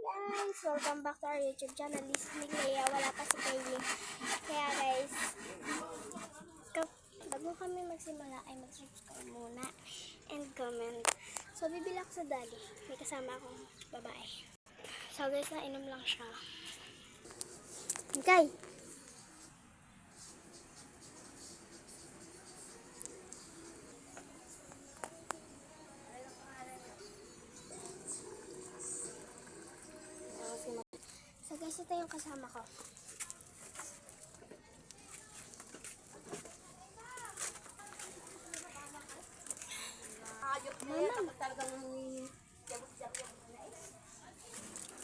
guys! Welcome back to our YouTube channel. This is Leia. Wala pa si Kaylee. Kaya guys, bago kami magsimula ay mag-subscribe muna and comment. So, bibili ako sa Dali. May kasama akong babae. So guys, nainom lang siya. Okay. So guys, ito yung kasama ko.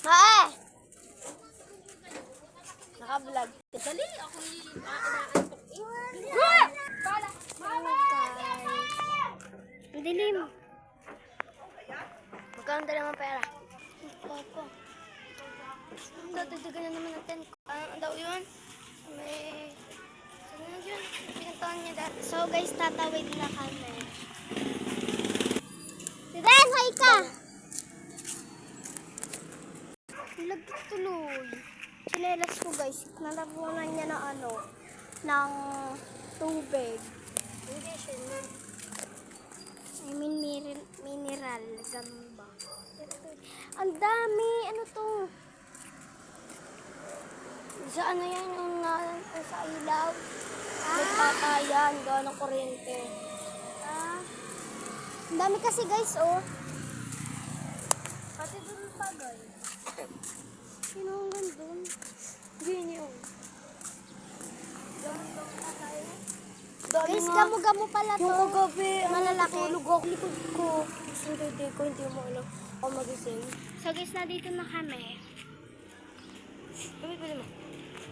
Mae! Naka-vlog. Dali, ako inaantok. Ang dilim. Magkano dala mo pera? Opo. Dadagan na naman natin. Ano daw yun? May... Saan na yun? Pinagtaon niya dati. So guys, tatawid na kami. Ren, hay ka! Lagkit tuloy. Sinelas ko guys. Nalabunan niya na ano, ng tubig. Hindi siya. I mean mineral. Gamba. Ang dami! Ano to? Sa ano yan yung sa ilaw? Nagpatayan, gawa ng kuryente. Ang dami kasi guys, oh. Pati dun pa guys. Sino ang gandun? Hindi yun. Gamo-gamo na tayo. Guys, gamo-gamo pala to. Yung kagabi, malalaki. Tulog ako, likod ko. Hindi ko, hindi mo alam. Ako magising. So guys, nandito na kami. Pili mo.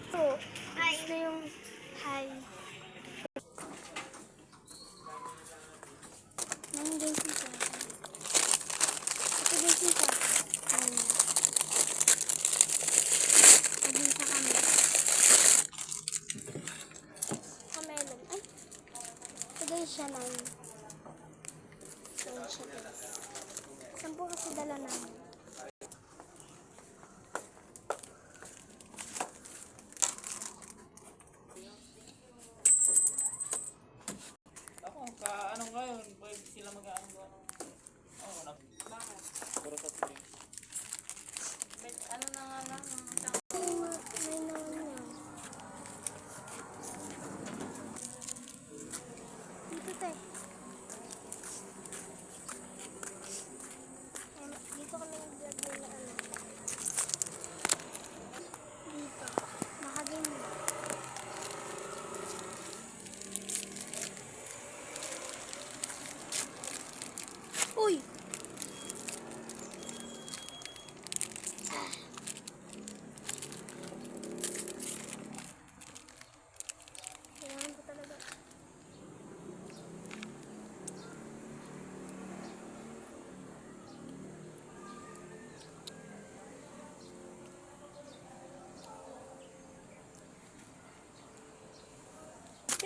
So, hi. Ito yung hi. Nang guys ito. Ito guys ito. Paghinta kami. Kamelon. Ay. Ito guys siya nang. Ito siya guys. Saan po kasi dala namin? Anong ngayon? Pwede sila mag-aano ba ng... Oo, bakit? Puro sa tree. Ano na nga lang? May naman yan. Dito tayo. Dito kami nag-vlog na ano. Dito. Nakaganyan. Uy! Kailangan ko talaga.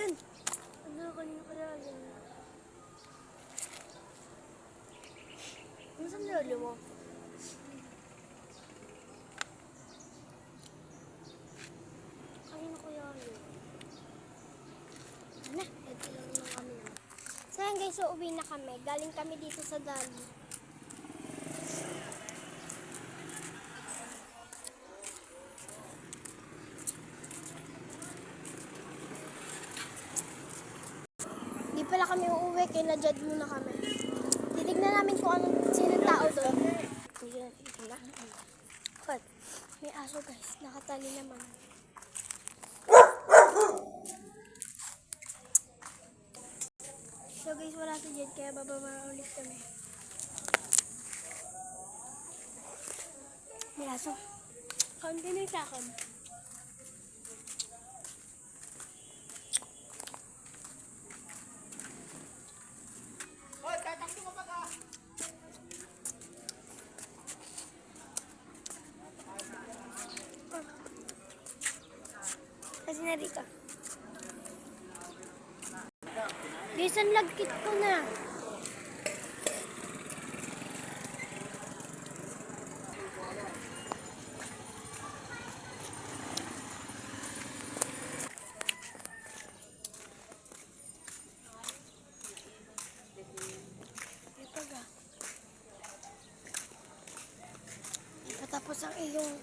Yan! Ano kanina kaya yan? Ano saan lalo mo? Kanina ko yan. Ano? Ito lang naman kami naman. So yan guys, so uwi na kami. Galing kami dito sa Dali. Di pala kami uuwi, kaya na-judge muna kami. Titignan namin kung anong sinong tao doon. What? May aso guys, nakatali naman. So guys, wala si Jed, kaya bababa ulit kami. May aso. Kaunti na yung sakon. Kasi na rito. Guys, ang lagkit ko na. Tapos ang iyong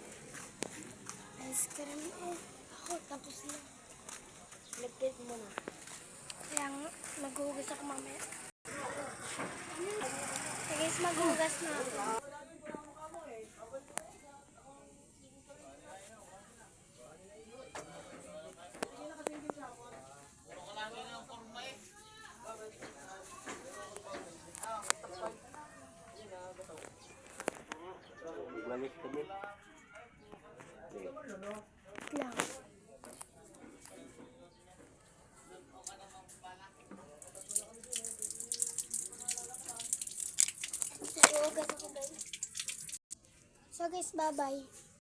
ice cream. Ako, tapos na. Lagkit mo na. Kaya nga, maghuhugas ako mamaya. So guys, maghuhugas na ako. Balik kami. Lang. Maghuhugas ako guys. So guys, bye-bye.